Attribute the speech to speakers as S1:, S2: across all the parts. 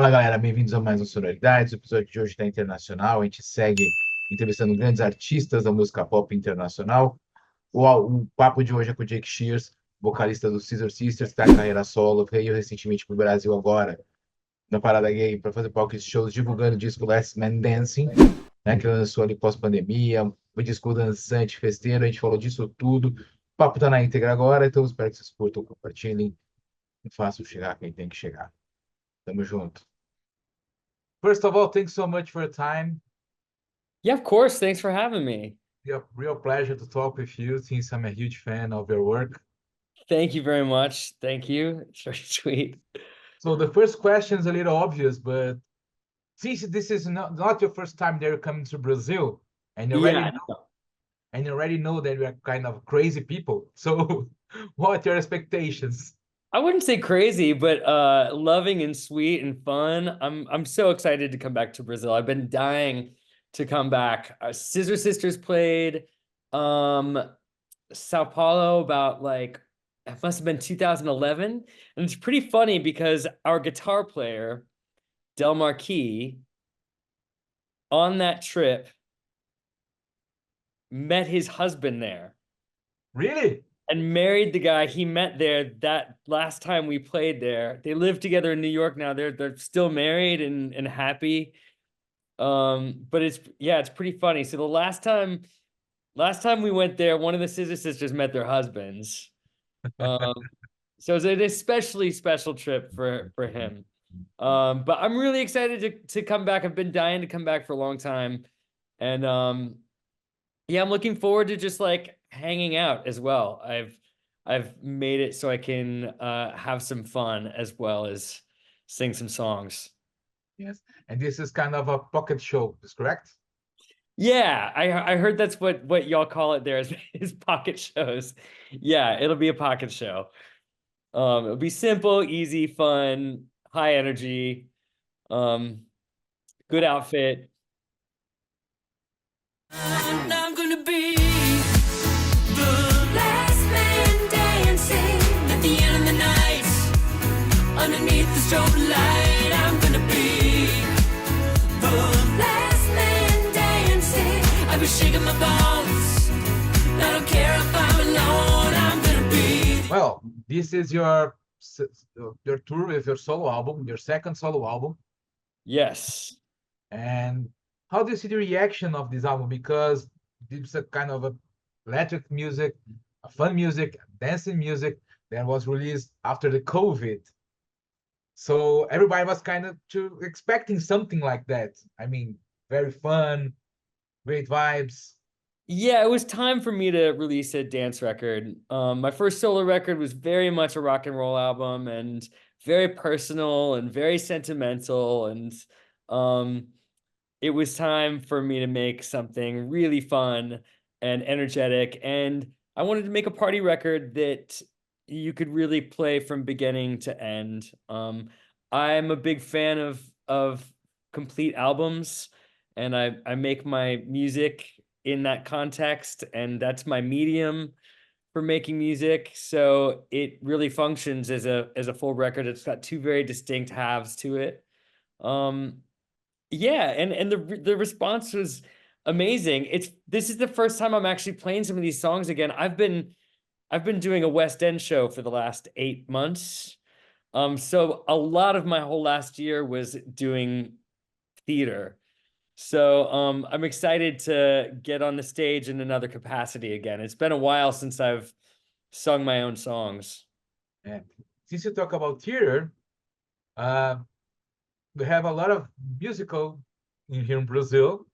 S1: Fala galera, bem-vindos a mais um Sonoridades. O episódio de hoje está internacional. A gente segue entrevistando grandes artistas da música pop internacional. O papo de hoje é com o Jake Shears, vocalista do Scissor Sisters, que está em carreira solo, veio recentemente para o Brasil agora, na Parada Gay, para fazer palcos de shows divulgando o disco Last Man Dancing, né, que lançou ali pós-pandemia, o disco dançante, festeiro. A gente falou disso tudo. O papo está na íntegra agora, então espero que vocês curtam, compartilhem e façam chegar quem tem que chegar. Tamo junto. First of all, thanks so much for your time.
S2: Yeah, of course. Thanks for having me.
S1: Yeah, real pleasure to talk with you since I'm a huge fan of your work.
S2: Thank you very much. Thank you. It's very sweet.
S1: So the first question is a little obvious, but since this is not your first time that you're coming to Brazil, and you already know that we are kind of crazy people. So what are your expectations?
S2: I wouldn't say crazy, but loving and sweet and fun. I'm so excited to come back to Brazil. I've been dying to come back. Scissor Sisters played Sao Paulo about it must have been 2011. And it's pretty funny because our guitar player, Del Marquis, on that trip, met his husband there.
S1: Really?
S2: And married the guy he met there that last time we played there. They live together in New York now. They're still married and happy. But it's pretty funny. So the last time we went there, one of the Scissor Sisters met their husbands. So it's an especially special trip for him. But I'm really excited to come back. I've been dying to come back for a long time. And I'm looking forward to just hanging out as well. I've made it so I can have some fun as well as sing some songs.
S1: Yes, and this is kind of a pocket show, is correct?
S2: Yeah, I heard that's what y'all call it there is pocket shows. Yeah, it'll be a pocket show. It'll be simple, easy, fun, high energy, good outfit.
S3: And I'm gonna be the last man dancing at the end of the night. Underneath the strobe light, I'm gonna be the last man dancing. I'll be shaking my bones. I don't care if I'm alone. I'm gonna be.
S1: Well, this is your tour with your solo album, your second solo album.
S2: Yes.
S1: And how do you see the reaction of this album? Because it's a kind of a electric music, a fun music, dancing music that was released after the COVID. So everybody was kind of expecting something like that. I mean, very fun, great vibes.
S2: Yeah, it was time for me to release a dance record. My first solo record was very much a rock and roll album and very personal and very sentimental. And it was time for me to make something really fun and energetic. And I wanted to make a party record that you could really play from beginning to end. I'm a big fan of complete albums, and I make my music in that context, and that's my medium for making music. So it really functions as a full record. It's got two very distinct halves to it. Yeah, and the response was amazing. This is the first time I'm actually playing some of these songs again. I've been doing a West End show for the last 8 months. So a lot of my whole last year was doing theater. So I'm excited to get on the stage in another capacity again. It's been a while since I've sung my own songs.
S1: And since you talk about theater, we have a lot of musical here in Brazil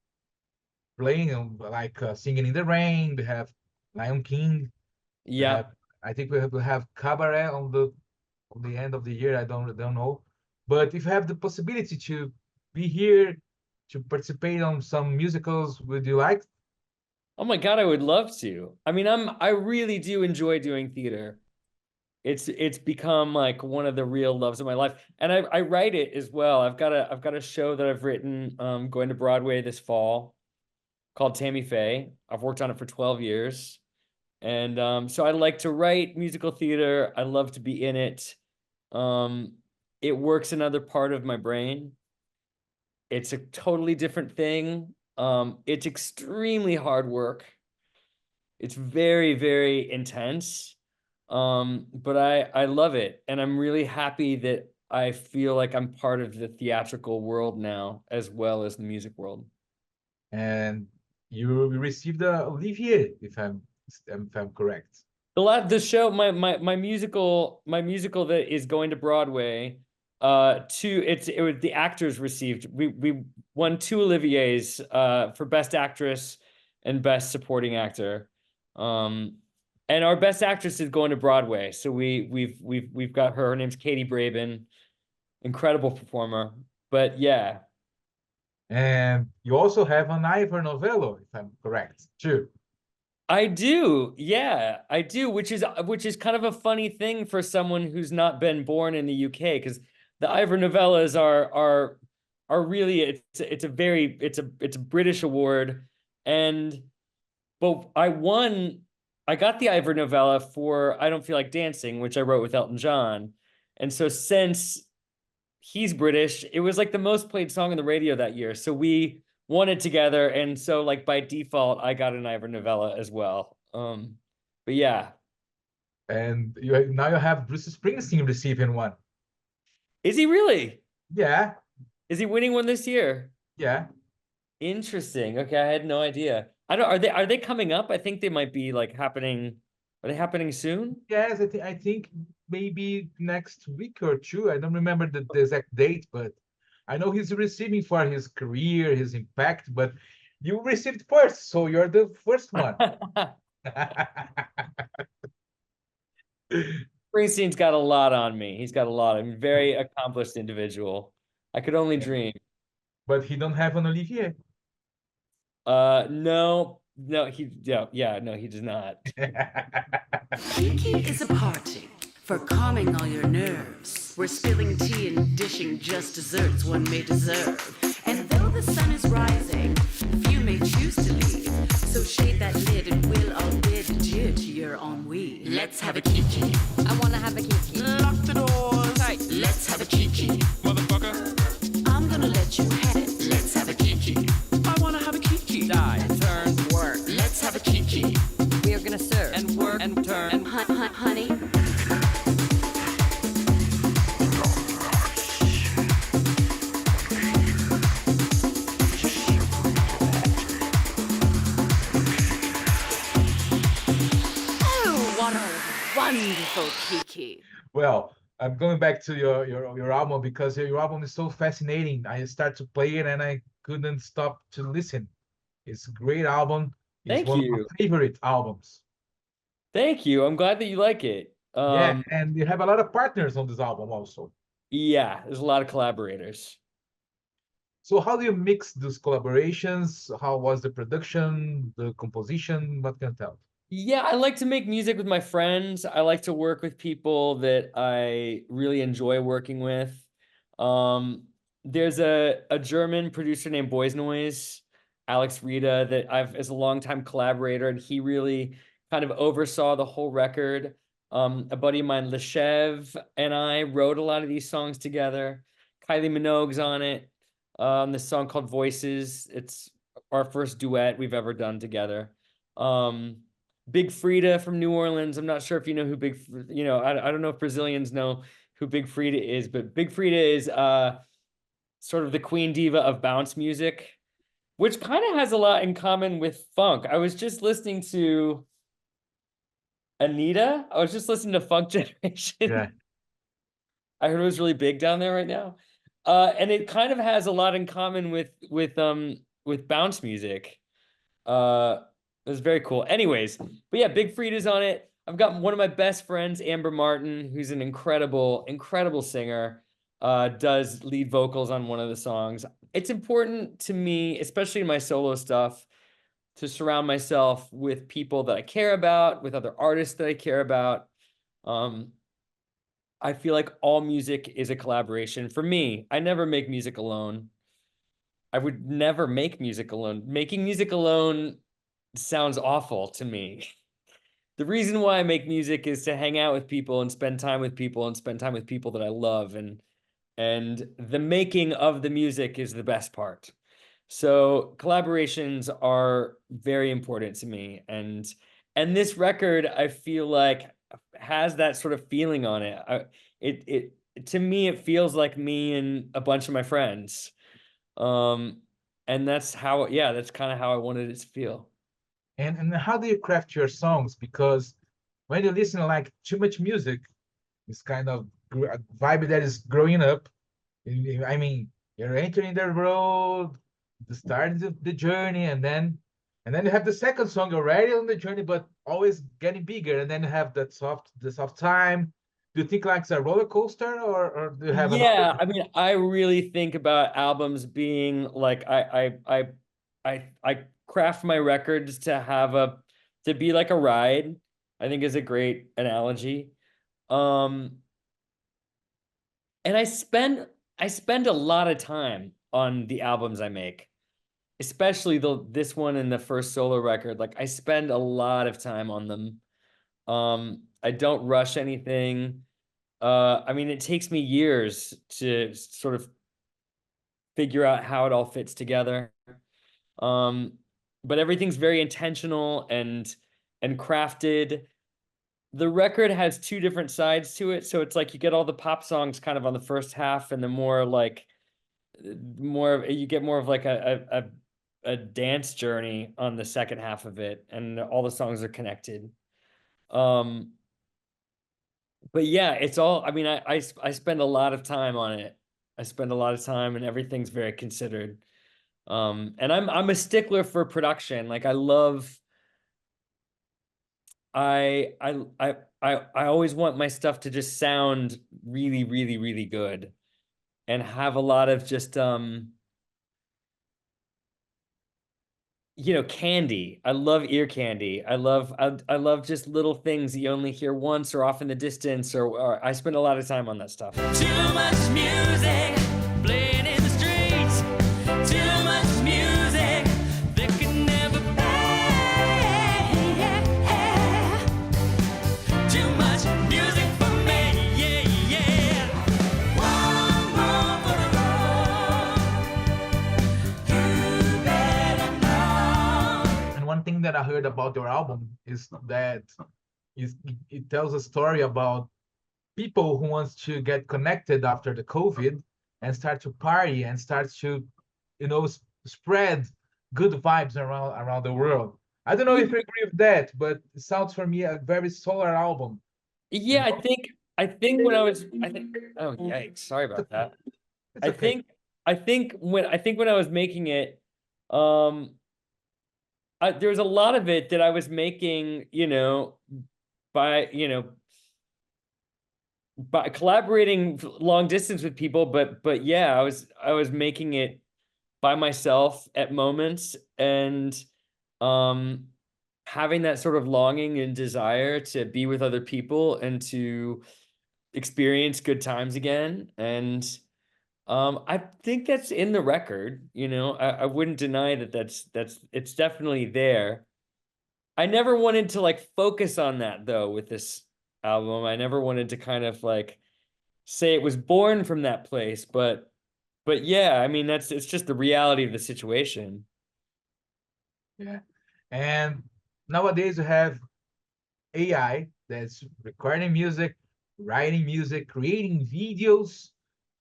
S1: playing, Singing in the Rain. We have Lion King.
S2: Yeah.
S1: I think we have Cabaret on the end of the year. I don't know, but if you have the possibility to be here to participate on some musicals, would you like?
S2: Oh my God, I would love to. I mean, I really do enjoy doing theater. It's become one of the real loves of my life, and I write it as well. I've got a show that I've written going to Broadway this fall called Tammy Faye. I've worked on it for 12 years. And so I like to write musical theater. I love to be in it. it works another part of my brain. It's a totally different thing. It's extremely hard work. It's very, very intense. But I love it. And I'm really happy that I feel like I'm part of the theatrical world now, as well as the music world.
S1: And you received the Olivier, if I'm correct.
S2: The show, my musical that is going to Broadway, the actors received, we won 2 Oliviers for Best Actress and Best Supporting Actor. And our Best Actress is going to Broadway. So we've got her name's Katie Braben, incredible performer. But yeah.
S1: And you also have an Ivor Novello, if I'm correct, too.
S2: I do, yeah, I do, which is kind of a funny thing for someone who's not been born in the UK, because the Ivor Novellas are really, it's a British award, but I got the Ivor Novella for I Don't Feel Like Dancing, which I wrote with Elton John, and so since he's British, it was like the most played song on the radio that year, so we won it together, and so like by default I got an Ivor Novella as well. But yeah.
S1: And now you have Bruce Springsteen receiving one.
S2: Is he really?
S1: Yeah.
S2: Is he winning one this year?
S1: Yeah.
S2: Interesting. Okay, I had no idea. I don't, are they coming up? I think they might be like happening. Are they happening soon?
S1: Yes, I think maybe next week or 2. I don't remember the exact date, but I know he's receiving for his career, his impact, but you received first, so you're the first one.
S2: Springsteen's got a lot on me. He's got a lot. I'm a very accomplished individual. I could only dream.
S1: But he don't have an Olivier.
S2: No, no, he does not.
S4: Kiki is a party for calming all your nerves. We're spilling tea and dishing just desserts one may deserve. And though the sun is rising, few may choose to leave. So shade that lid and we'll all bid adieu to your ennui. Let's have a kiki.
S5: I wanna have a kiki.
S4: Lock the doors.
S5: Tight.
S4: Let's have a kiki.
S5: Motherfucker.
S4: I'm gonna let you have it. Let's have a kiki. I wanna have a kiki.
S5: Die, turn, work.
S4: Let's have a kiki.
S5: We are gonna serve
S2: And work
S5: and turn.
S4: And honey. Oh, what a wonderful kiki.
S1: Well, I'm going back to your album because your album is so fascinating. I start to play it and I couldn't stop to listen. It's a great album. It's
S2: Thank
S1: one of
S2: you.
S1: my favorite albums.
S2: Thank you. I'm glad that you like it.
S1: Yeah, and you have a lot of partners on this album also.
S2: Yeah, there's a lot of collaborators.
S1: So how do you mix those collaborations? How was the production, the composition? What can you tell?
S2: Yeah, I like to make music with my friends. I like to work with people that I really enjoy working with. There's a German producer named Pois, Alex Rita, that is a longtime collaborator, and he really kind of oversaw the whole record. A buddy of mine, Leshev, and I wrote a lot of these songs together. Kylie Minogue's on it. This song called Voices. It's our first duet we've ever done together. Big Frida from New Orleans. I'm not sure if you know who I don't know if Brazilians know who Big Frida is, but Big Frida is sort of the queen diva of bounce music, which kind of has a lot in common with funk. I was just listening to Anita. I was just listening to Funk Generation.
S1: Yeah.
S2: I heard it was really big down there right now. And it kind of has a lot in common with bounce music. It was very cool. Anyways, but yeah, Big Frida's on it. I've got one of my best friends, Amber Martin, who's an incredible, incredible singer, does lead vocals on one of the songs. It's important to me, especially in my solo stuff, to surround myself with people that I care about, with other artists that I care about. I feel like all music is a collaboration. For me, I never make music alone. I would never make music alone. Making music alone sounds awful to me. The reason why I make music is to hang out with people and spend time with people and spend time with people that I love. And and the making of the music is the best part. So collaborations are very important to me, and this record, I feel like, has that sort of feeling on it. It to me, it feels like me and a bunch of my friends. And that's how, yeah, that's kind of how I wanted it to feel.
S1: And how do you craft your songs? Because when you listen to like too much music, it's kind of a vibe that is growing up. I mean, you're entering the road, the start of the journey, and then you have the second song already on the journey, but always getting bigger, and then you have the soft time. Do you think like it's a roller coaster, or do you have
S2: Yeah, I mean, I really think about albums being like, I craft my records to be like a ride, I think is a great analogy. And I spend a lot of time on the albums I make, especially this one and the first solo record. Like, I spend a lot of time on them. I don't rush anything. I mean, it takes me years to sort of figure out how it all fits together. But everything's very intentional and crafted. The record has two different sides to it, so it's like you get all the pop songs kind of on the first half, and the you get more of like a dance journey on the second half of it, and all the songs are connected. But yeah, it's all, I mean, I spend a lot of time on it. I spend a lot of time, and everything's very considered. And I'm a stickler for production. Like, I always want my stuff to just sound really, really, really good, and have a lot of just candy. I love ear candy. I love just little things that you only hear once or off in the distance, or I spend a lot of time on that stuff.
S3: Too much music playing in the streets. Too much music that can never pay. Too much music for me, yeah, yeah. One more for the road. You better know.
S1: And one thing that I heard about your album is that it tells a story about people who wants to get connected after the COVID and start to party and start to, spread good vibes around the world. I don't know if you agree with that, but it sounds for me a very solar album.
S2: Yeah, I think when I think, oh yikes, sorry about that.
S1: It's okay.
S2: I think when I was making it, there was a lot of it that I was making, by collaborating long distance with people, but yeah, I was making it by myself at moments, and having that sort of longing and desire to be with other people and to experience good times again. And I think that's in the record. I wouldn't deny that's it's definitely there. I never wanted to like focus on that though with this album. I never wanted to kind of like say it was born from that place, but yeah, I mean, it's just the reality of the situation.
S1: Yeah. And nowadays you have AI that's recording music, writing music, creating videos.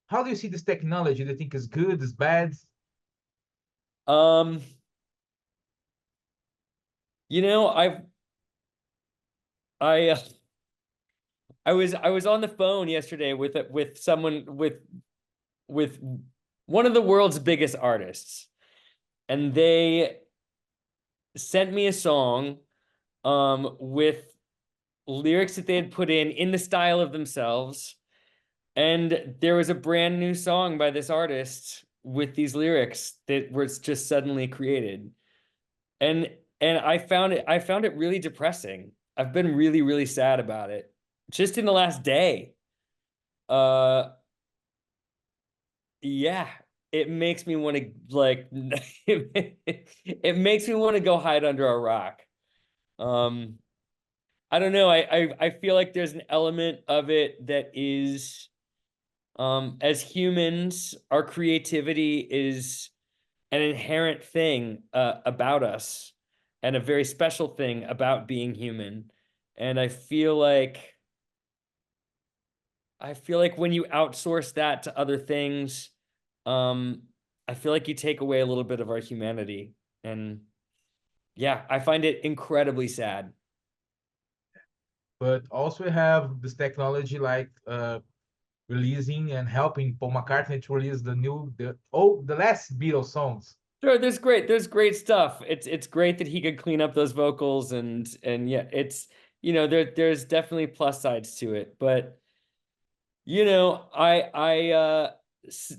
S1: How do you see this technology? Do you think it's good, it's bad?
S2: I was on the phone yesterday with someone with one of the world's biggest artists, and they sent me a song with lyrics that they had put in the style of themselves, and there was a brand new song by this artist with these lyrics that were just suddenly created, and I found it really depressing. I've been really, really sad about it just in the last day. Yeah, it makes me want to like it makes me want to go hide under a rock. I don't know. I feel like there's an element of it that is As humans, our creativity is an inherent thing about us, and a very special thing about being human. And I feel like when you outsource that to other things, I feel like you take away a little bit of our humanity. And yeah, I find it incredibly sad.
S1: But also we have this technology like releasing and helping Paul McCartney to release the last Beatles songs.
S2: Sure, there's great stuff. It's great that he could clean up those vocals, and yeah, it's, you know, there's definitely plus sides to it. But you know,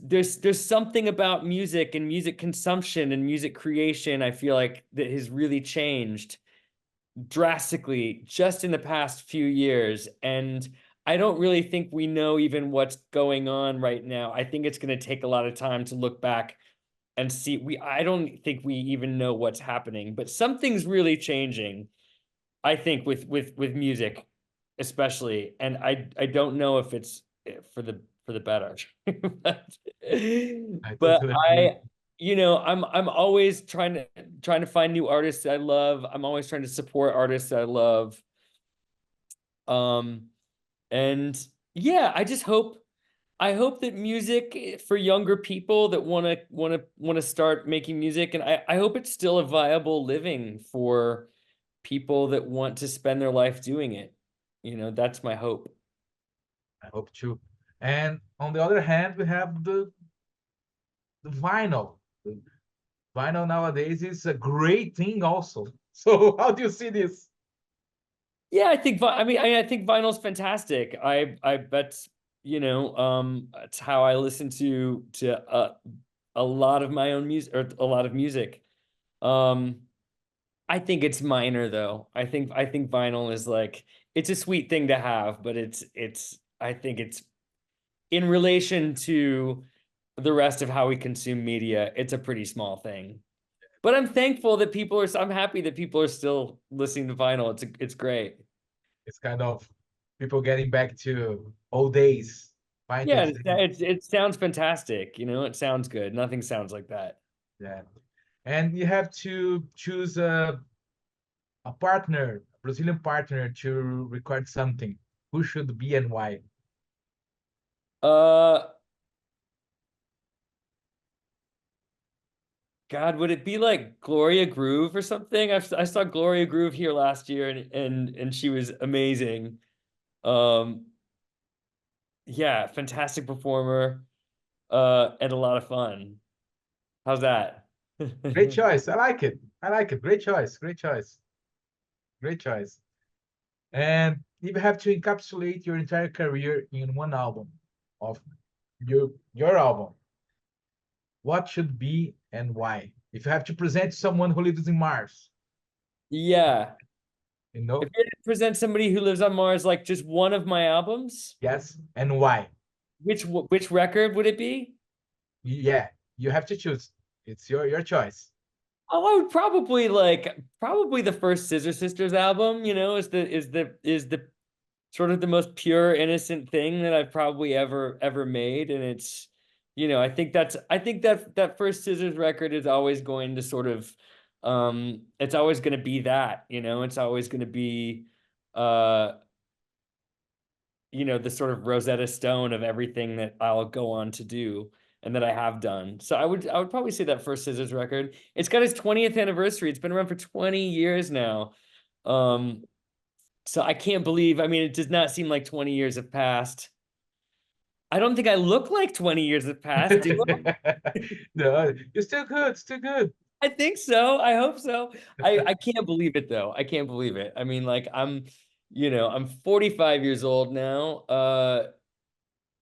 S2: there's something about music and music consumption and music creation, I feel like, that has really changed drastically just in the past few years. And I don't really think we know even what's going on right now. I think it's going to take a lot of time to look back and see. I don't think we even know what's happening, but something's really changing, I think, with music especially. And I don't know if it's for the better. but
S1: I
S2: but
S1: totally agree.
S2: you know, I'm always trying to find new artists that I love. I'm always trying to support artists that I love. And yeah, I hope that music for younger people that want to start making music, and I hope it's still a viable living for people that want to spend their life doing it. You know, that's my hope.
S1: I hope too. And on the other hand, we have the vinyl. The vinyl nowadays is a great thing also. So how do you see this?
S2: Yeah, I think I think vinyl's fantastic. I bet, you know, it's how I listen to a lot of my own music, or a lot of music. I think it's minor though. I think vinyl is like, it's a sweet thing to have, but I think it's, in relation to the rest of how we consume media, it's a pretty small thing. But I'm thankful that I'm happy that people are still listening to vinyl. It's great.
S1: It's kind of people getting back to old days,
S2: Yeah,
S1: vintage days.
S2: it sounds fantastic. You know, it sounds good. Nothing sounds like that.
S1: Yeah. And you have to choose a partner, a Brazilian partner to record something. Who should be and why?
S2: Uh, God, would it be like Gloria Groove or something? I saw Gloria Groove here last year, and she was amazing. Um, yeah, fantastic performer, and a lot of fun. How's that?
S1: Great choice. I like it. I like it. Great choice. Great choice. Great choice. And if you have to encapsulate your entire career in one album of your album, what should be and why? If you have to present someone who lives in Mars,
S2: Yeah.
S1: you know,
S2: If you had to present somebody who lives on Mars, like just one of my albums,
S1: yes, and why?
S2: which record would it be?
S1: Yeah, you have to choose. It's your choice.
S2: Oh, I would probably the first Scissor Sisters album, you know, is the sort of the most pure, innocent thing that I've probably ever made. And it's, you know, I think that first Scissors record is always going to sort of, it's always going to be that, you know, it's always going to be, you know, the sort of Rosetta Stone of everything that I'll go on to do and that I have done. So I would probably say that first Scissors record. It's got its 20th anniversary. It's been around for 20 years now. So I can't believe, I mean, it does not seem like 20 years have passed. I don't think I look like 20 years have passed, do I?
S1: No, you're still good, still good.
S2: I think so. I hope so. I can't believe it though. I can't believe it. I mean, like, you know, I'm 45 years old now.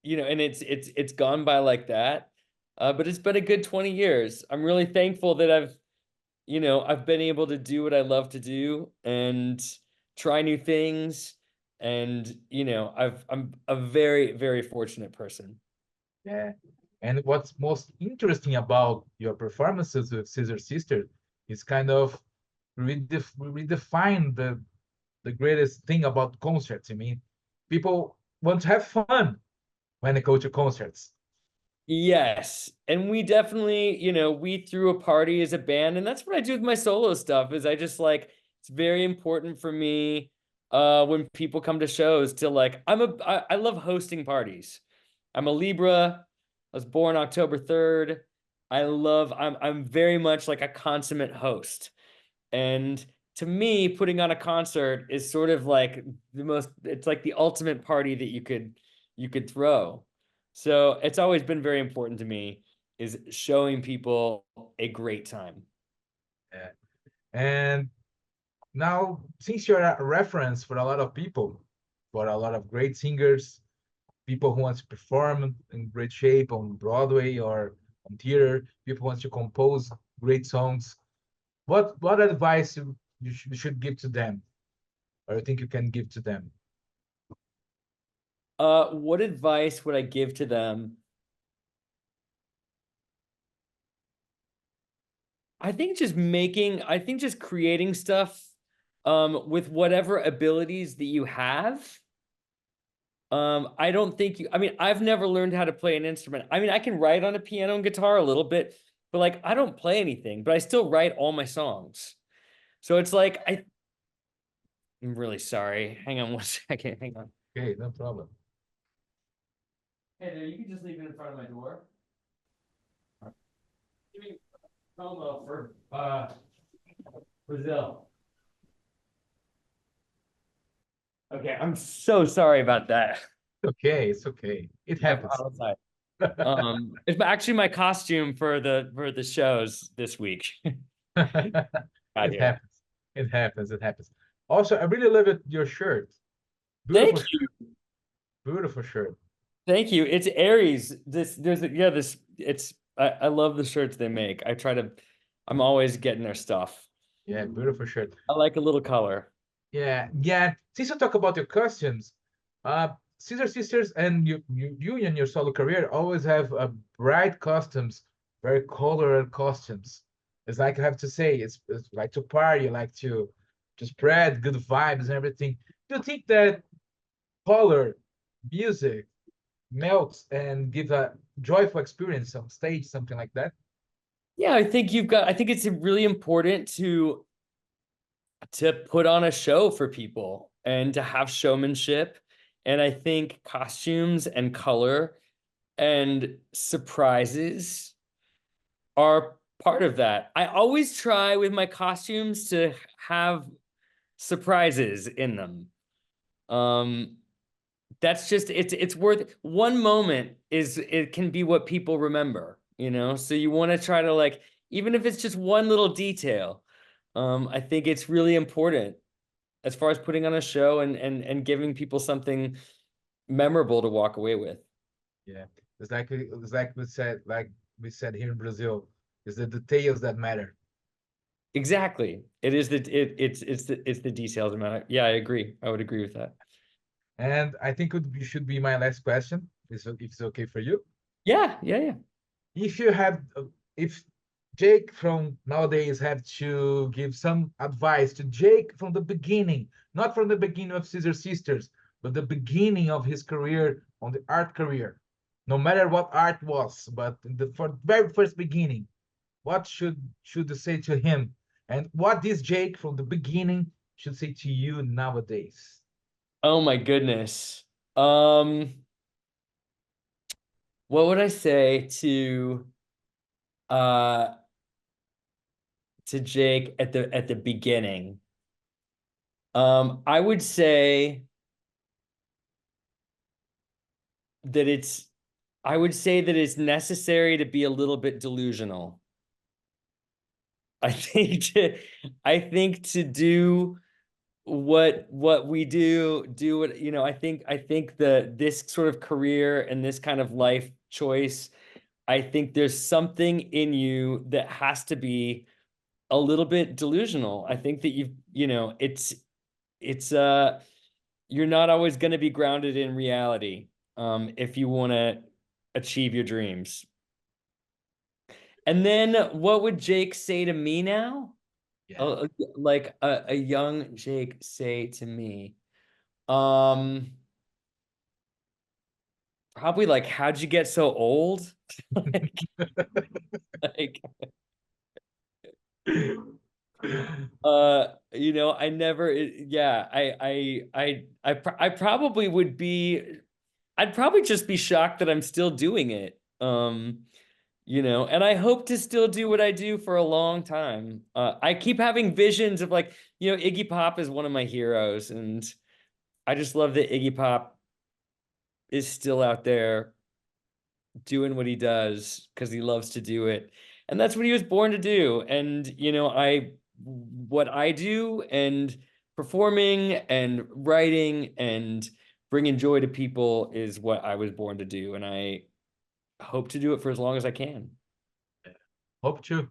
S2: You know, and it's gone by like that. But it's been a good 20 years. I'm really thankful that I've been able to do what I love to do and try new things. And, you know, I'm a very, very fortunate person.
S1: Yeah. And what's most interesting about your performances with Scissor Sisters is kind of redefine the greatest thing about concerts. I mean, people want to have fun. when you go to concerts.
S2: Yes. And we definitely, we threw a party as a band, and that's what I do with my solo stuff is I just like, it's very important for me when people come to shows to like, I love hosting parties. I'm a Libra. I was born October 3rd. I'm very much like a consummate host. And to me, putting on a concert is sort of like it's like the ultimate party that you could throw. So it's always been very important to me is showing people a great time.
S1: Yeah. And now, since you're a reference for a lot of people, for a lot of great singers, people who want to perform in great shape on Broadway or on theater, people who want to compose great songs, what advice you should give to them, or you think you can give to them?
S2: What advice would I give to them? I think just creating stuff with whatever abilities that you have. I don't think I've never learned how to play an instrument. I can write on a piano and guitar a little bit, but like I don't play anything, but I still write all my songs. So it's like I'm really sorry. Hang on one second. Hang on.
S1: Okay, no problem.
S2: Hey there, you can just leave it in front of my door. Give me promo for Brazil. Okay, I'm so sorry about that.
S1: Okay, it's okay. It
S2: I
S1: happens.
S2: apologize. It's actually my costume for the shows this week.
S1: It
S2: Out here.
S1: happens. It happens. It happens. Also, I really love your shirt.
S2: Thank
S1: Beautiful
S2: you.
S1: shirt. Beautiful shirt.
S2: Thank you. It's Aries. I love the shirts they make. I'm always getting their stuff.
S1: Yeah, beautiful shirt.
S2: I like a little color.
S1: Yeah, yeah. Since you talk about your costumes, Scissor Sisters and you in your solo career always have bright costumes, very colored costumes. It's like I have to say, it's like to party, like to spread good vibes and everything. Do you think that color, music melts and gives a joyful experience on stage, something like that?
S2: Yeah, I think it's really important to put on a show for people and to have showmanship. And I think costumes and color and surprises are part of that. I always try with my costumes to have surprises in them. That's just it's worth one moment it can be what people remember, so you want to try to like, even if it's just one little detail. I think it's really important as far as putting on a show and giving people something memorable to walk away with.
S1: Yeah, it's like we said here in Brazil, it's the details that matter.
S2: Exactly. It's the details that matter. Yeah, I agree. I would agree with that.
S1: And I think it should be my last question, if it's okay for you.
S2: Yeah.
S1: If Jake from nowadays had to give some advice to Jake from the beginning, not from the beginning of Scissor Sisters, but the beginning of his career on the art career, no matter what art was, but for the very first beginning, what should you say to him? And what this Jake from the beginning should say to you nowadays?
S2: Oh my goodness. What would I say to Jake at the beginning? I would say that it's necessary to be a little bit delusional. I think to do what we do it, I think this sort of career and this kind of life choice, I think there's something in you that has to be a little bit delusional. I think that you're not always going to be grounded in reality if you want to achieve your dreams. And then what would Jake say to me now?
S1: Yeah.
S2: Like a young Jake say to me. I probably like, how'd you get so old? like, like you know, I never yeah, I probably would be, I'd probably just be shocked that I'm still doing it. You know, and I hope to still do what I do for a long time. I keep having visions of like, you know, Iggy Pop is one of my heroes, and I just love that Iggy Pop is still out there doing what he does because he loves to do it. And that's what he was born to do. And, you know, what I do and performing and writing and bringing joy to people is what I was born to do. And I hope to do it for as long as I can.
S1: Hope to.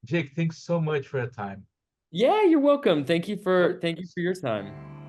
S1: Jake, thanks so much for your time.
S2: Yeah, you're welcome. Thank you for your time.